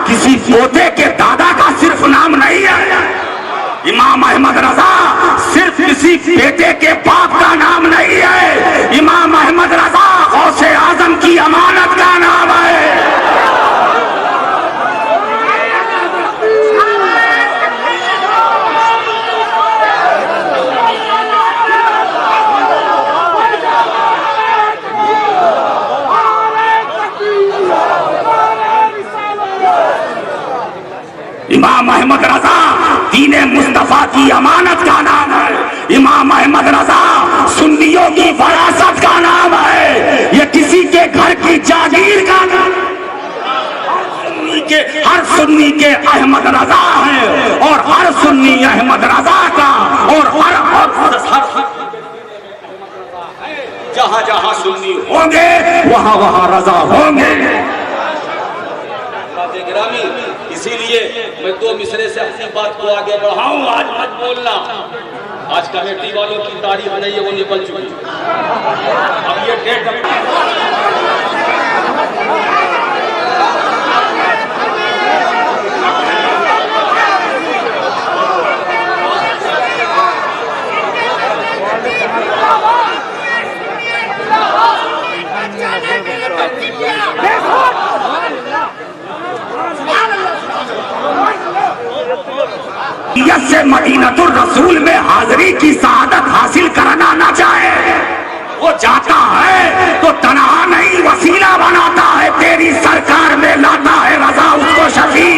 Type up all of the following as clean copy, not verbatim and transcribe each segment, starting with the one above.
किसी पोते के दादा का सिर्फ नाम नहीं है। इमाम अहमद रजा सिर्फ किसी बेटे के बाप का नाम नहीं है। इमाम अहमद रजा गौसे आजम की अमानत का नाम है। इमाम अहमद रजा दीन मुस्तफा की अमानत का नाम है। इमाम अहमद रजा सुन्नियों की वरासत का नाम है। ये किसी के घर की जागीर का नाम है। हर सुन्नी के अहमद रजा है और हर सुन्नी अहमद रजा का और हर जहां जहां सुन्नी होंगे वहां वहां रजा होंगे। इसीलिए मैं 2 मिसरे से अपनी बात को आगे बढ़ाऊं। आज मत बोलना। आज कमेटी वालों की तारीफ नहीं है, वो निकल चुकी। अब ये डेट से मदीनतुर रसूल में हाजिरी की सआदत हासिल करना ना चाहे, वो जाता है तो तनहा नहीं वसीला बनाता है। तेरी सरकार में लाता है रजा उसको शफी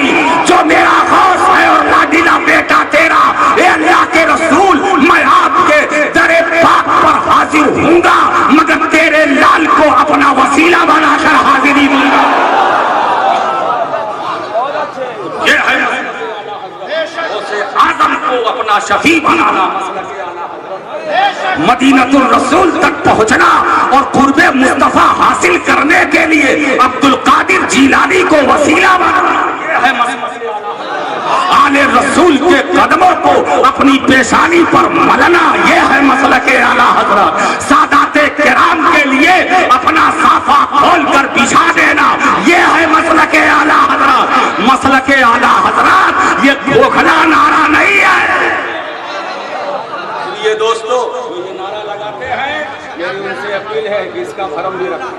जो मेरा गौस है और लाडीला बेटा तेरा। ए अल्लाह के रसूल, मैं आपके दरे पाक पर हाजिर हूँगा मगर तेरे लाल को अपना वसीला बनाकर हाजिरी दूंगा। ये है आजम को अपना शफी बनाना, मदीनतुल रसूल तक पहुंचना और कुर्बे मुस्तफा हासिल करने के लिए अब्दुल कादिर जीलानी को वसीला बनाना। यह है आले रसूल के कदमों को अपनी पेशानी पर मलना। यह है मसलके आला हजरत। सादाते किराम के लिए अपना साफा खोल कर बिछा देना। यह है मसलके आला हजरत। मसलके आला हजरत ये खोखला नारा नहीं है। ये दोस्तों ये नारा लगाते हैं, मेरी उनसे अपील है कि इसका फर्म भी रखें।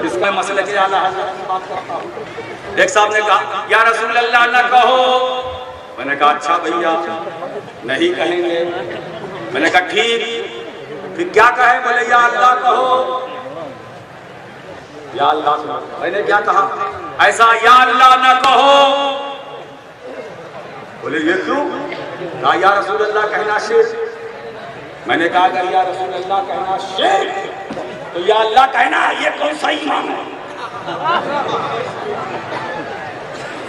इसका मसलके आला हजरत की बात करता हूँ। एक साहब ने कहा या रसूल अल्लाह न कहो। मैंने कहा अच्छा भैया नहीं कहेंगे। मैंने कहा ठीक, फिर क्या कहे? बोले या अल्लाह कहो। या अल्लाह। मैंने क्या कहा? ऐसा या अल्लाह न कहो। बोले ये क्यों? कहा या रसूल अल्लाह कहना शिर्क। मैंने कहा अगर या रसूल अल्लाह कहना शिर्क तो या अल्लाह कहना ये कौन सा ईमान है?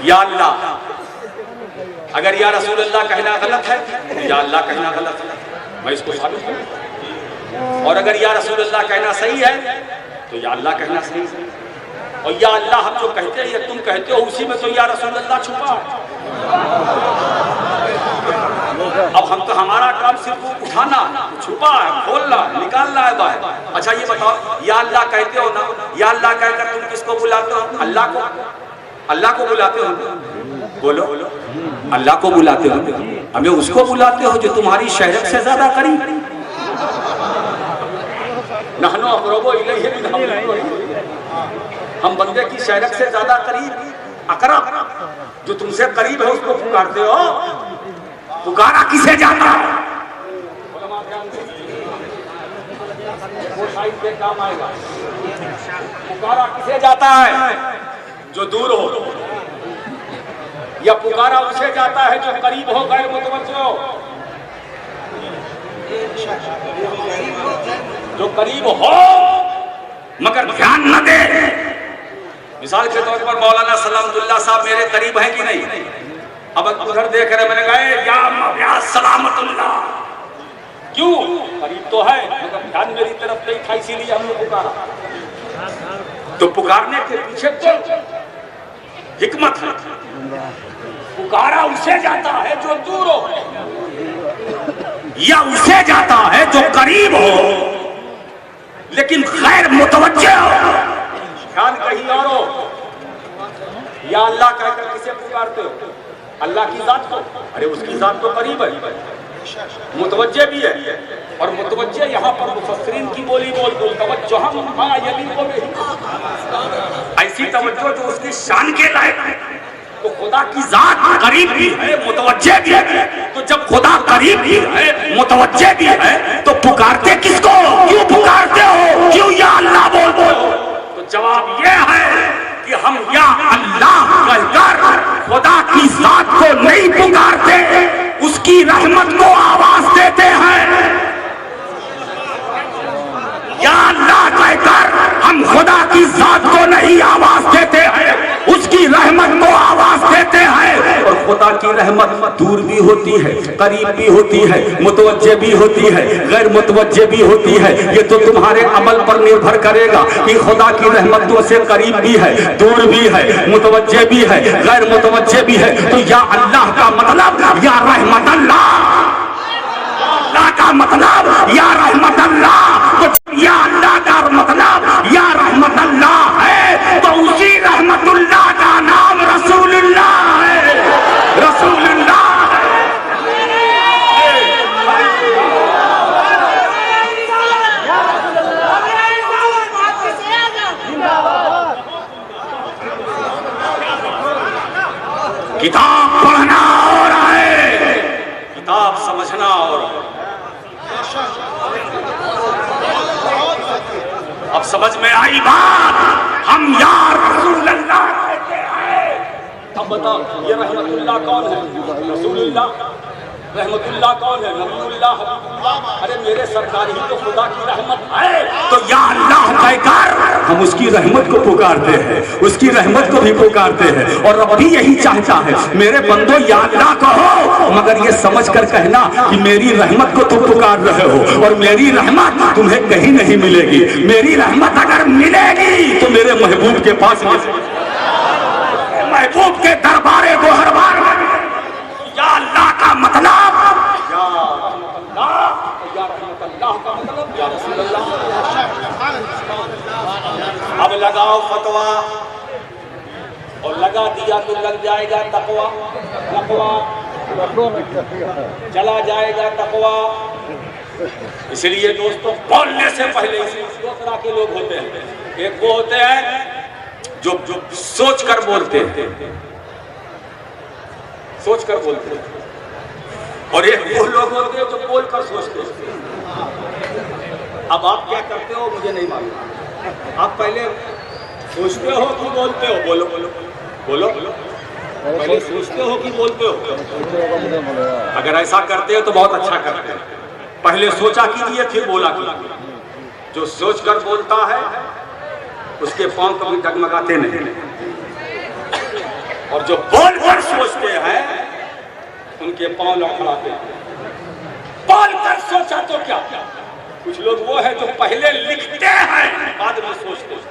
या अल्लाह अगर या रसूल अल्लाह कहना गलत है तो या अल्लाह कहना गलत है, मैं इसको साबित करूं। और अगर या रसूल अल्लाह कहना सही है तो या अल्लाह कहना सही है। और या अल्लाह हम जो कहते हैं या तुम कहते हो उसी में तो या रसूल अल्लाह छुपा है। अब हम तो हमारा काम सिर्फ उठाना, छुपा है, खोलना, निकालना है बाहर। अच्छा ये बताओ या अल्लाह कहते हो ना, या अल्लाह कहकर तुम किसको बुलाते हो? अल्लाह को। अल्लाह को बुलाते हो? बोलो अल्लाह को बुलाते हो। हमें उसको बुलाते हो जो तुम्हारी शहरत से ज्यादा करीब। नहनो अक़रबु इलैहि मिन हब्लिल वरीद। हम बंदे की शहरत से ज्यादा करीब, अक़रब जो तुमसे करीब है उसको पुकारते हो। पुकारा किसे जाता है? वो साइड पे काम आएगा। पुकारा किसे जाता है? जो दूर हो। या पुकारा उसे जाता है जो करीब हो, गैर मुतवज्जिह हो। जो करीब हो मगर ध्यान न दे। मिसाल के तौर पर मौलाना सलामतुल्लाह साहब मेरे करीब हैं कि नहीं? अब उधर देख रहे, मैंने कहा या सलामतुल्लाह। क्यों? करीब तो है मगर ध्यान मेरी तरफ नहीं था, इसीलिए हमने पुकारा। तो पुकारने के पीछे तो हिकमत है। पुकारा उसे जाता है जो दूर हो या उसे जाता है जो करीब हो लेकिन गैर मुतवज्जिह हो। ध्यान कहीं और हो। या अल्लाह कहकर किसे पुकारते हो? अल्लाह की जात को। अरे उसकी जात तो करीब है, मुतवज्जे भी है। और मुतवज्जे यहाँ पर मुफस्सिरीन की बोली बोल दो, तवज्जो हम ऐसी तवज्जो जो उसकी शान के लायक है। तो खुदा की जात करीब भी है, मुतवज्जे भी है। तो जब खुदा करीब भी है, मुतवज्जे भी है, तो पुकारते किसको? क्यों पुकारते हो? क्यों या अल्लाह बोल दो? तो जवाब ये है कि हम या अल्लाह कहकर खुदा की जात को नहीं पुकारते, उसकी रहमत को आवाज देते हैं। या अल्लाह कहकर हम खुदा की जात को नहीं आवाज देते हैं, उसकी रहमत को आवाज देते हैं। और खुदा की रहमत दूर भी होती है, करीब भी होती है, मुतवज्जे भी होती है, गैर मुतवज्जे भी होती है। ये तो तुम्हारे अमल पर निर्भर करेगा कि खुदा की रहमत तुमसे करीब भी है, दूर भी है, मुतवज्जे भी है, गैर मुतवज्जे भी है। तो या अल्लाह का मतलब या रहमत अल्लाह, अल्लाह का मतलब या रहमत अल्लाह। तो या अल्लाह का मतलब या रहमत अल्लाह है, तो उसी रहमतुल्लाह का नाम रसूलुल्लाह है, रसूलुल्लाह है। किताब पढ़ना और है, किताब समझना और। अब समझ में आई बात? हम यार रसूलुल्लाह कहते हैं। अब बताओ ये रहमतुल्लाह कौन है? रसूलुल्लाह। रहमतुल्लाह कौन है? नबीउल्लाह, हबीबुल्लाह। अरे मेरे सरकार ही तो खुदा की रहमत है। तो या अल्लाह कहकर हम उसकी रहमत को पुकारते हैं, उसकी रहमत को भी पुकारते हैं। और रब भी यही चाहता है, मेरे बंदो या अल्लाह कहो, मगर ये समझ कर कहना कि मेरी रहमत को तुम पुकार रहे हो और मेरी रहमत तुम्हें कहीं नहीं मिलेगी। मेरी रहमत अगर मिलेगी तो मेरे महबूब के पास, महबूब के दरबारे गोहरबार। या अल्लाह का मतलब या रहमतुल्लाह का मतलब या रसूलुल्लाह। अब लगाओ फतवा, और लगा दिया तो लग जाएगा तकवा, तकवा चला जाएगा तकवा। इसलिए दोस्तों बोलने से पहले दो तरह के लोग होते हैं। एक वो होते हैं जो सोच कर बोलते हैं, सोच कर बोलते हैं, और एक वो लोग होते हैं जो बोल कर सोचते हैं। अब आप क्या करते हो मुझे नहीं मालूम। आप पहले सोचते हो कि बोलते हो? बोलो बोलो बोलो, पहले सोचते हो कि बोलते हो? अगर ऐसा करते हो तो बहुत अच्छा करते हैं। पहले सोचा कीजिए फिर बोला कीजिए। जो सोच कर बोलता है उसके पांव कभी डगमगाते नहीं, और जो बोल कर सोचते हैं उनके पांव लड़खड़ाते हैं। बोल कर सोचा तो क्या? कुछ लोग वो है जो पहले लिखते हैं बाद में सोचते हैं।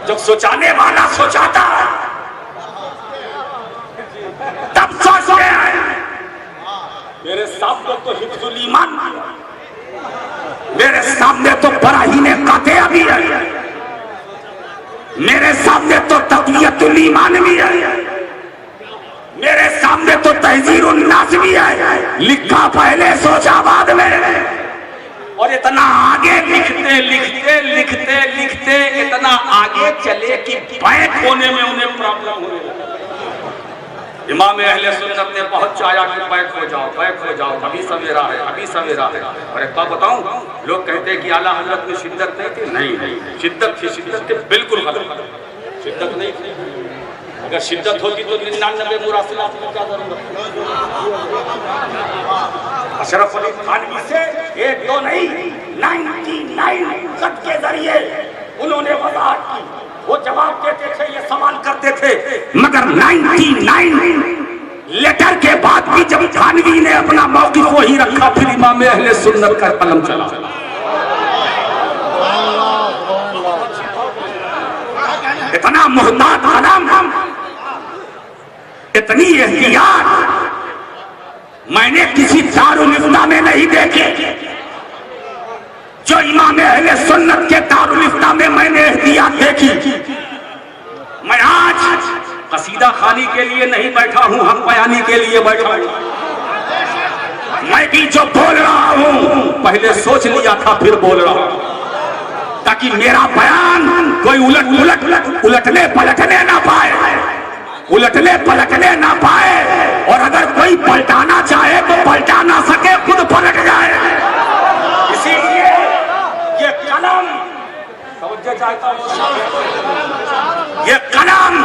जब सोचाने वाला सोचाता है तब सोचते हैं। मेरे सामने तो हिफ्जुल ईमान, मेरे सामने तो बराहीने कातिया भी है, मेरे सामने तो तक़वियतुल ईमान भी है, मेरे सामने तो तहज़ीरुन नास भी है। लिखा पहले सोचा बाद में। और इतना आगे लिखते लिखते लिखते लिखते इतना आगे चले कि बैक होने में उन्हें प्रॉब्लम होने लगी। इमाम अहले सुन्नत ने बहुत चाहा कि बैक हो जाओ, बैक हो जाओ, अभी सवेरा है, अभी सवेरा है। और एक बात बताऊं, लोग कहते हैं कि आला हज़रत में शिद्दत नहीं थी। नहीं नहीं, शिद्दत थी, शिद्दत थी, बिल्कुल गलत, शिद्दत नहीं थी। अगर शिद्दत होती तो 99 मुरासिलात में क्या जरूरत? अशरफ अली थानवी से एक दो नहीं 99 खत के जरिए उन्होंने वजाहत की। वो जवाब देते थे, ये सवाल करते थे, मगर 99 लेटर के बाद भी जब थानवी ने अपना मौक़िफ़ वही रखा, फिर इमाम अहले सुन्नत का कलम चला। इतना मुहतात कलम, इतनी एहतियात मैंने किसी दारुल इफ्ता में नहीं देखे जो इमाम अहले सुन्नत के दारुल इफ्ता में मैंने एहतियात देखी। कसीदा खानी के लिए नहीं बैठा हूं, हक बयानी के लिए बैठा हूं। मैं भी जो बोल रहा हूं पहले सोच लिया था फिर बोल रहा हूं, ताकि मेरा बयान कोई उलटने पलटने ना पाए, उलटने पलटने ना पाए, और अगर कोई पलटाना चाहे तो पलटा ना सके, खुद पलट जाए। इसीलिए ये कलम, ये कलम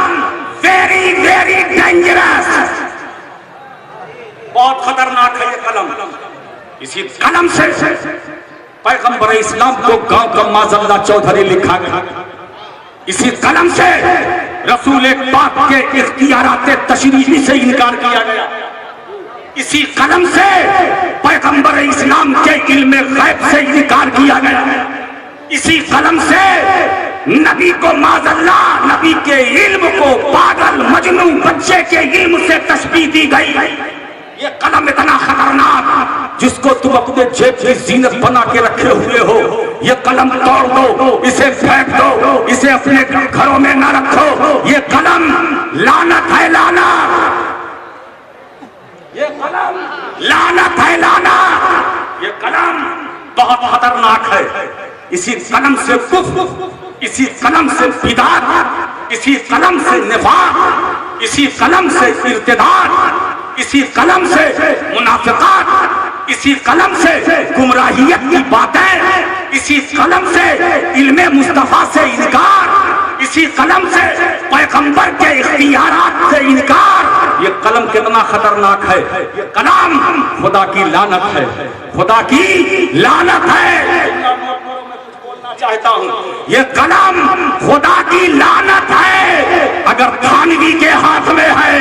वेरी वेरी डेंजरस, बहुत खतरनाक है ये कलम। इसी कलम से पैगंबर इस्लाम को गांव गम्मा जल्ला चौधरी लिखा गया। इसी कलम से रसूल पाक के इख्तियारात तशरीफी से इनकार किया गया। इसी कलम से पैगंबर इस्लाम के इल्म गैब से इनकार किया गया। इसी कलम से नबी को माज़अल्लाह, नबी के इल्म को पागल मजनू बच्चे के इल्म से तशबीह दी गई। ये कलम इतना खतरनाक, जिसको तुम अपने जेब की जीनत बना के रखे हुए हो, ये कलम तोड़ दो, इसे फेंक दो, इसे अपने घरों में न रखो। ये कलम लानत है, लानत, ये कलम लानत है, लानत। ये कलम बहुत खतरनाक है। इसी कलम से कुफ्र, इसी कलम से बिदात, इसी कलम से निफाक, इसी कलम से इर्तिदाद, इसी कलम से मुनाफिकात, इसी कलम से गुमराहियत की बातें, इसी कलम से इल्मे मुस्तफा से इनकार, इसी कलम से पैगंबर के इख्तियारात से इनकार। ये कलम कितना खतरनाक है। ये कलम खुदा की लानत है, खुदा की लानत है। चाहता हूं, ये कलम खुदा की लानत है अगर थानवी के हाथ में है,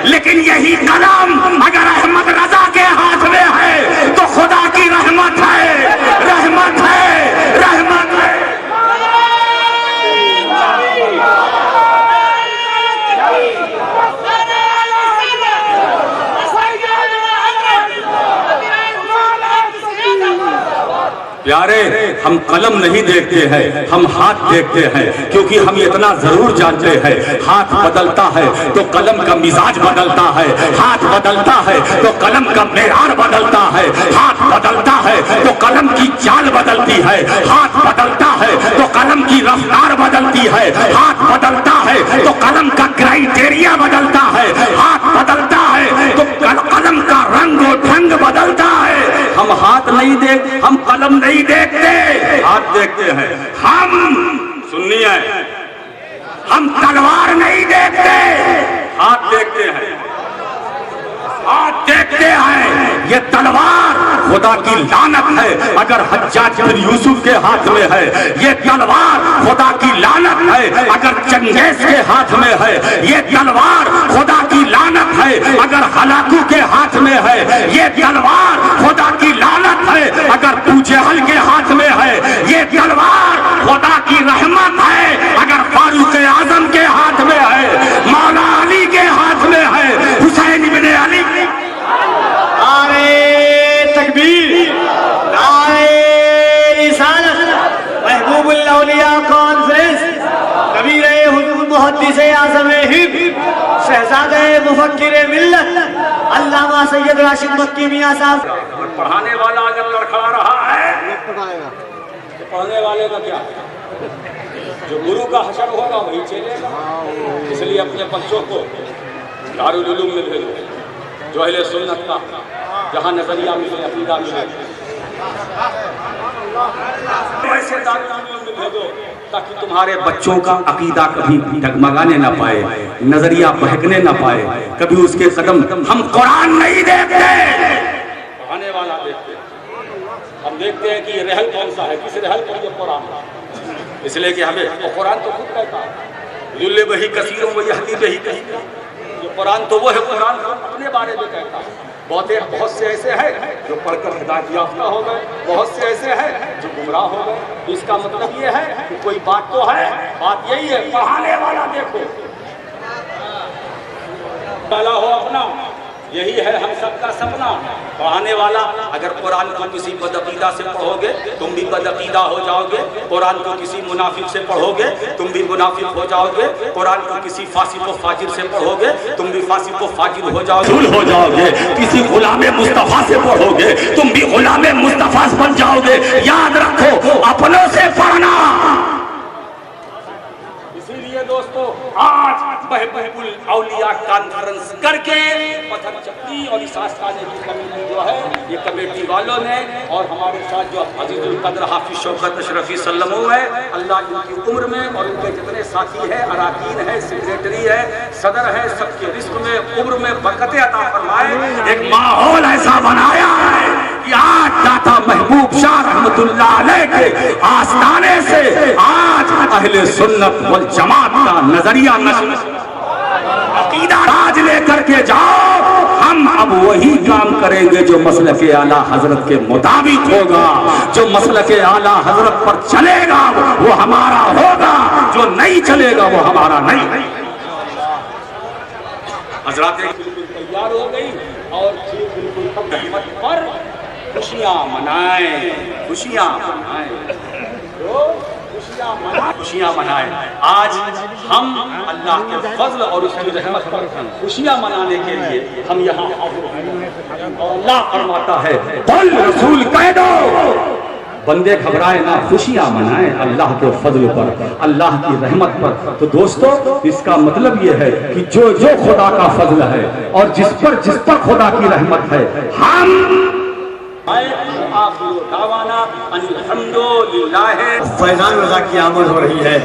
लेकिन यही कलम अगर अहमद रजा के हाथ में है तो खुदा की रहमत है, रहमत है, रहमत है। प्यारे, हम कलम नहीं देखते हैं, हम हाथ देखते हैं, क्योंकि हम इतना जरूर जानते हैं हाथ बदलता है तो कलम का मिजाज बदलता है, हाथ बदलता है तो कलम का मेयार बदलता है, हाथ बदलता है तो कलम की चाल बदलती है, हाथ बदलता है तो कलम की रफ्तार बदलती है, हाथ बदलता है तो कलम का क्राइटेरिया बदलता है, हाथ बदलता है तो कलम का रंग और ढंग बदलता है। हम हाथ नहीं देख, हम कलम नहीं देखते, हाथ देखते हैं। हम सुनिए, हम तलवार नहीं देखते, हाथ देखते हैं, हाथ देखते हैं। ये तलवार खुदा की लानत है अगर हज्जाज बिन यूसुफ के हाथ में है, ये तलवार खुदा की लानत है अगर चंगेज के हाथ में है, ये तलवार खुदा की लानत है अगर हलाकू के हाथ में है, ये तलवार खुदा की लानत है अगर पूजहल के हाथ में है, ये तलवार खुदा की रहमत है अगर फारूक आजम के हाथ में है, मौला अली के हाथ में है, हुसैन इब्ने अली। नारे तकबीर, नारे रिसालत, महबूबुल औलिया कॉन्फ्रेंस, कबीर हुजूर मुहद्दिस आज़म हिंद, शहजादे मुफक्किर मिल्लत अल्लामा सैयद राशिद मक्की मियां साहब। पढ़ाने वाला अगर लड़खड़ा रहा है तो पढ़ने वाले का क्या? जो गुरु का हशर होगा वही चलेगा। इसलिए अपने बच्चों को दारुल उलूम में भेजो, जो अहले सुन्नत का जहाँ नजरिया मिले, अकीदा मिले, वैसे दारुल उलूम में भेजो ताकि तुम्हारे बच्चों का अकीदा कभी डगमगाने ना पाए, नजरिया बहकने ना पाए, कभी उसके कदम। हम कुरान नहीं देखते, पढ़ाने वाला देखते। हम देखते हैं कि ये रहल कौन सा है, किस रहल पर ये कुरान, इसलिए कि हमें वो कुरान तो खुद कहता है लुल्ले बही कसीरों में यहदी बही कही। ये कुरान तो वो है, कुरान अपने बारे में कहता है। बहुत से ऐसे हैं जो पढ़कर हिदायत याफ्ता हो गए, बहुत से ऐसे हैं जो गुमराह हो गए। इसका मतलब ये है कि कोई बात तो है, बात यही है पढ़ाने वाला देखो, डाला हो अपना यही है हम सबका सपना। पढ़ाने वाला, अगर कुरान को किसी बदअकीदा से पढ़ोगे तुम भी बदअकीदा हो जाओगे, कुरान को किसी मुनाफिक से पढ़ोगे तुम भी मुनाफिक हो जाओगे, कुरान को किसी फासिक व फाजिर से पढ़ोगे तुम भी फासिक व फाजिर हो जाओगे, किसी गुलाम मुस्तफा से पढ़ोगे तुम भी गुलाम मुस्तफा बन जाओगे। याद रखो, अपनों से पढ़ना। इसीलिए दोस्तों आज महबूबुल औलिया कॉन्फ्रेंस करके पत्थर चक्की और इस आस्थाने की कमेटी जो है, ये कमेटी वालों ने और हमारे साथ जो अजीजुल कद्र हाफिज शौकत अशरफी सल्लमो है, अल्लाह इनकी उम्र में और उनके जितने साथी हैं, अराकीन है, सेक्रेटरी है, सदर है, सबके रिस्क में उम्र में बरकतें अता फरमाए। एक माहौल ऐसा बनाया है कि आज दाता महबूब शाह रहमतुल्लाह अलैह के आस्थाने से आज अहले सुन्नत वल जमात का नजरिया अकीदा राज लेकर के जाओ। हम अब वही काम करेंगे जो मसलके आला हजरत के मुताबिक होगा, जो मसलके आला हजरत पर चलेगा वो हमारा होगा, जो नहीं चलेगा वो हमारा नहीं। हजरत बिल्कुल तैयार हो गई और बिल्कुल रहमत पर खुशियां मनाएं, खुशियां मनाएं, खुशियां मनाएं। आज हम अल्लाह के फजल और उसकी रहमत पर खुशियां मनाने के लिए हम यहाँ और अल्लाह फरमाता है, बोल रसूल कह दो बंदे घबराए ना, खुशियां मनाएं अल्लाह के फजल पर, अल्लाह की रहमत पर। तो दोस्तों इसका मतलब ये है कि जो जो खुदा का फजल है और जिस पर खुदा की रहमत है, हम फैजान रजा की आमद हो रही है।